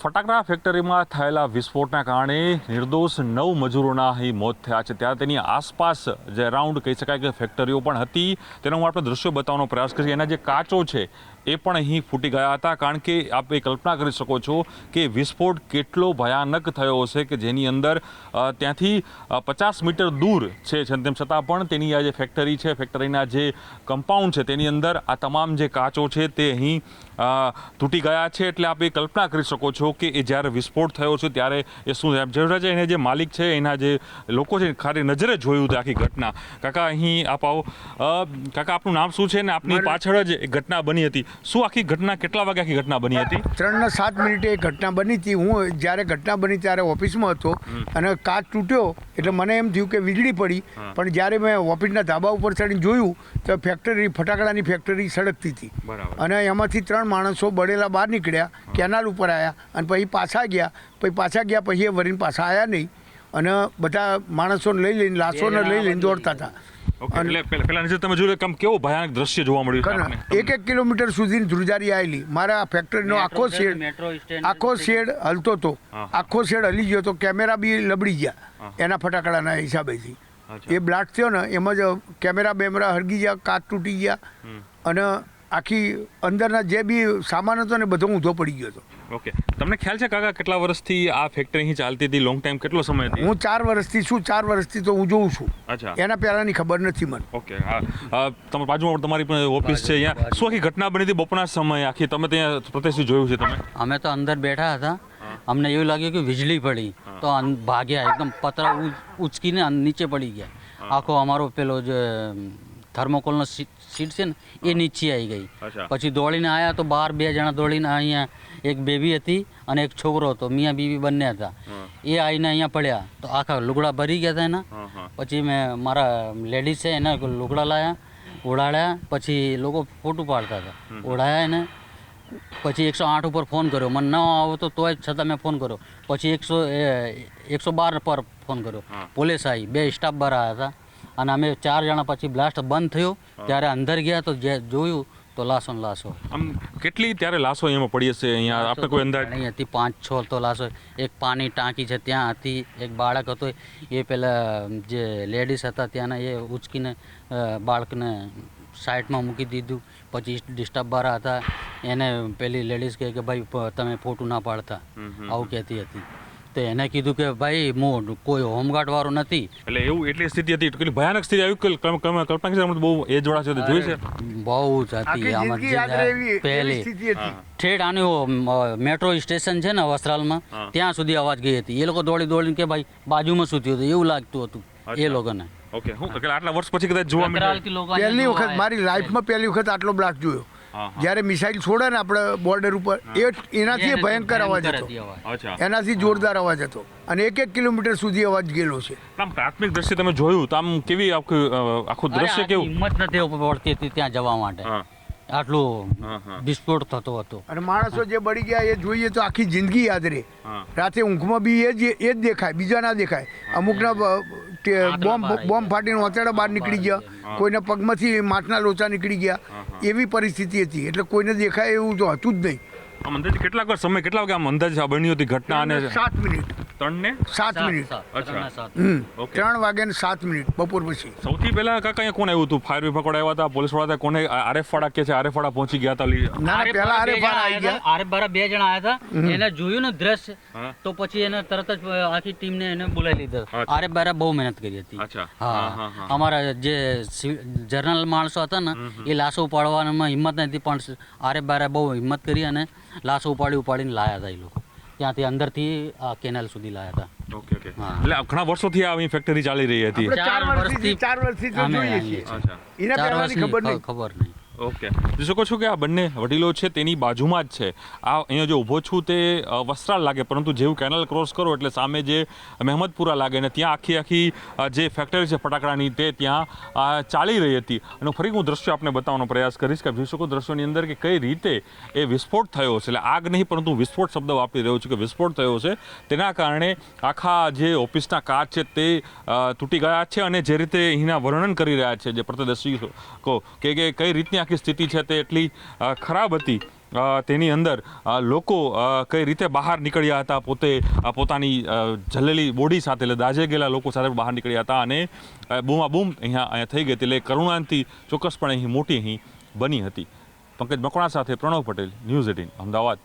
ફટાકડા ફેક્ટરીમાં થયેલા વિસ્ફોટના કારણે નિર્દોષ 9 મજૂરોના અહીં મોત થયા છે. ત્યારે તેની આસપાસ જે અરાઉન્ડ કહી શકાય કે ફેક્ટરીઓ પણ હતી, તેનો હું આપણે દ્રશ્યો બતાવવાનો પ્રયાસ કરીશ. એના જે કાચો છે એ પણ અહીં ફૂટી ગયા હતા, કારણ કે આપ એ કલ્પના કરી શકો છો કે વિસ્ફોટ કેટલો ભયાનક થયો હશે કે જેની અંદર ત્યાંથી 50 મીટર દૂર છે. તેમ છતાં પણ તેની આ જે ફેક્ટરી છે, ફેક્ટરીના જે કમ્પાઉન્ડ છે તેની અંદર આ તમામ જે કાચો છે તે અહીં તૂટી ગયા છે. એટલે આપ એ કલ્પના કરી શકો છો કે એ જ્યારે વિસ્ફોટ થયો છે ત્યારે એ શું જરૂર છે. એને જે માલિક છે, એના જે લોકો છે, ખાલી નજરે જોયું હતું આખી ઘટના. કાકા અહીં આપ આવો. કાકા, આપનું નામ શું છે ને આપની પાછળ જ ઘટના બની હતી? શું આખી ઘટના, કેટલા વાગે આખી ઘટના બની હતી? 3:07 એ ઘટના બની હતી. હું જ્યારે ઘટના બની ત્યારે ઓફિસમાં હતો અને કાચ તૂટ્યો એટલે મને એમ થયું કે વીજળી પડી. પણ જ્યારે મેં ઓફિસના ધાબા ઉપર ચડીને જોયું તો ફેક્ટરી, ફટાકડાની ફેક્ટરી સળગતી હતી અને એમાંથી 3 માણસો બળેલા બહાર નીકળ્યા, કેનાલ ઉપર આવ્યા અને પછી પાછા ગયા. પછી એ વરીને પાછા આવ્યા નહીં અને બધા માણસોને લઈ લઈને, લાશોને લઈ લઈને દોડતા હતા. પેલા નજર તમે જોયું કેમ, કેવો ભયાનક દ્રશ્ય જોવા મળ્યું? 1 કિલોમીટર સુધી ધ્રુજારી આવેલી. મારા ફેક્ટરીનો આખો શેડ હલતો હતો, આખો શેડ હલી ગયો હતો. કેમેરા બી લબડી ગયા એના ફટાકડાના હિસાબેથી. એ બ્લાસ્ટ થયો ને એમાં જ કેમેરા હરગી ગયા, કાચ તૂટી ગયા અને આખી અંદરના જે બી સામાન હતો ને બધો ઊંધો પડી ગયો હતો. ઓકે, તમને ખ્યાલ છે કાકા કેટલા વર્ષથી આ ફેક્ટરી અહીં ચાલતી હતી? લોંગ ટાઈમ કેટલો સમય હતી? હું 4 વર્ષથી છું. 4 વર્ષથી તો હું જોઉં છું. અચ્છા, એના પહેલાની ખબર નથી મને. ઓકે, હા. તમારી બાજુમાં તમારી પણ ઓફિસ છે અહીંયા. શું આખી ઘટના બની હતી બપોરના સમયે? આખી તમે ત્યાં પ્રત્યક્ષ જોયું છે તમે? અમે તો અંદર બેઠા હતા. અમને એવું લાગ્યું કે વીજળી પડી તો ભાગ્યા, એકદમ પતરા ઉચકીને નીચે પડી ગયા. આખો અમારો પેલો જે થર્મોકોલનો સીટ છે ને એ નીચે આવી ગઈ. પછી દોડીને આવ્યા તો બહાર 2 જણા દોડીને, અહીંયા એક બેબી હતી અને એક છોકરો હતો, મિયા બીવી બંને હતા. એ આવીને અહીંયા પડ્યા તો આખા લુગડા ભરી ગયા હતા એના. પછી મેં મારા લેડીઝ છે એને લુગડા લાવ્યા, ઓઢાડ્યા. પછી લોકો ફોટો પાડતા હતા, ઓઢાયા એને. પછી 108 ઉપર ફોન કર્યો. મને ન આવતો તોય છતાં મેં ફોન કર્યો. પછી 112 પર ફોન કર્યો. પોલીસ આવી, 2 સ્ટાફ બહાર આવ્યા હતા અને અમે 4 જણા. પછી બ્લાસ્ટ બંધ થયો ત્યારે અંદર ગયા તો જોયું તો લાશો. આમ કેટલી ત્યારે લાશો અહીંયા પડી હશે? અહીંયા આપણે કોઈ અંદાજ નહીં હતી. 5-6 તો લાશો. એક પાણી ટાંકી છે ત્યાં હતી, એક બાળક હતો એ પેલા જે લેડીઝ હતા ત્યાંના એ ઉચકીને બાળકને સાઈડમાં મૂકી દીધું. પછી ડિસ્ટર્બ બહાર હતા એને પેલી લેડીઝ કહે કે ભાઈ તમે ફોટો ના પાડતા, આવું કહેતી હતી. તો એને કીધું કે ભાઈ હું કોઈ હોમગાર્ડ વાળો નથી. એટલે એવું, એટલી સ્થિતિ હતી, કેટલી ભયાનક સ્થિતિ આવી. કલ્પના કરી બહુ એ જોડા છે જોઈ છે, બહુ જ હતી. આમાં પહેલી ઠેઠ આની મેટ્રો સ્ટેશન છે ને વસ્ત્રાલમાં, ત્યાં સુધી અવાજ ગઈ હતી. એ લોકો દોડીને કે ભાઈ બાજુમાં શું થયું હતું એવું લાગતું હતું એ લોકોને. ઓકે, હું આટલા વર્ષ પછી કદાચ જોવા મળ્યું. પહેલી વખત મારી લાઈફમાં પહેલી વખત આટલો બ્લાસ્ટ જોયો. જ્યારે મિસાઇલ છોડે ને આપણે બોર્ડર ઉપર, એનાથી ભયંકર અવાજ હતો, એનાથી જોરદાર અવાજ હતો અને 1 કિલોમીટર સુધી અવાજ ગયેલો છે. આમ પ્રાથમિક દ્રશ્ય તમે જોયું તો આમ કેવી આખું દ્રશ્ય કેવું? હિંમત નથી પડતી હતી ત્યાં જવા માટે, આટલું વિસ્ફોટ થતો હતો. અને માણસો જે બળી ગયા એ જોઈએ તો આખી જિંદગી યાદ રહે. રાતે ઊંઘમાં બી એ જ દેખાય, બીજા ના દેખાય. અમુકના બોમ્બ ફાટીને ઓતેડા બહાર નીકળી ગયા, કોઈના પગમાંથી માથના લોચા નીકળી ગયા, એવી પરિસ્થિતિ હતી. એટલે કોઈને દેખાય એવું તો હતું જ નહીં. આમ અંદાજે કેટલા વાગે આમ અંદાજે બની હતી ઘટના? અને 7 મિનિટ. 3:07 મિનિટ. અચ્છા, 3:07 બપોર પછી. સૌથી પહેલા કાકા અહીંયા કોણ આવ્યું હતું? ફાયર વિભાગ વાળા આવ્યા હતા, પોલીસ વાળા હતા? કોને? આરએફ વાળા કે છે આરએફ વાળા પહોંચી ગયા હતા? ના, પહેલા આરએફ વાળા આવી ગયા. આરએફ વાળા 2 જણા આવ્યા હતા. એને જોયું ને દ્રશ્ય તો પછી એને તરત જ આખી ટીમને એને બોલાવી લીધા. આરએફ વાળા બહુ મહેનત કરી હતી. હા, અમારા જે જનરલ માણસો હતા ને એ લાશો ઉપાડવામાં હિંમત નથી, પણ આરએફ વાળા બહુ હિંમત કરી અને લાશો ઉપાડીને લાયા હતા. એ લોકો ત્યાંથી અંદરથી આ કેનાલ સુધી લાયા હતા. ઓકે, એટલે ઘણા વર્ષોથી આ ફેક્ટરી ચાલી રહી હતી. 4 વર્ષથી ખબર નહીં. ઓકે, જોઈ શકો છો કે આ બંને વડીલો છે તેની બાજુમાં જ છે. આ અહીંયા જો ઊભો છું તે વસ્ત્રાલ લાગે, પરંતુ જેવું કેનાલ ક્રોસ કરો એટલે સામે જે મહેમદપુરા લાગે ને ત્યાં આખી જે ફેક્ટરી છે ફટાકડાની તે ત્યાં ચાલી રહી હતી. અને ફરી હું દ્રશ્યો આપને બતાવવાનો પ્રયાસ કરીશ કે જોઈ શકો દ્રશ્યોની અંદર કે કઈ રીતે એ વિસ્ફોટ થયો છે. એટલે આગ નહીં પરંતુ વિસ્ફોટ શબ્દ વાપરી રહ્યો છું કે વિસ્ફોટ થયો છે. તેના કારણે આખા જે ઓફિસના કાચ છે તે તૂટી ગયા છે. અને જે રીતે અહીંના વર્ણન કરી રહ્યા છે જે પ્રત્યદર્શીઓ કે કઈ રીતની આખી સ્થિતિ છે તે એટલી ખરાબ હતી તેની અંદર લોકો કઈ રીતે બહાર નીકળ્યા હતા, પોતે પોતાની જલેલી બોડી સાથે, એટલે દાઝી ગયેલા લોકો સાથે બહાર નીકળ્યા હતા અને બૂમાબૂમ અહીંયા થઈ ગઈ હતી. એટલે કરુણાંતિ ચોક્કસપણે અહીં મોટી અહીં બની હતી. પંકજ મકવાણા સાથે પ્રણવ પટેલ, ન્યૂઝ 18 અમદાવાદ.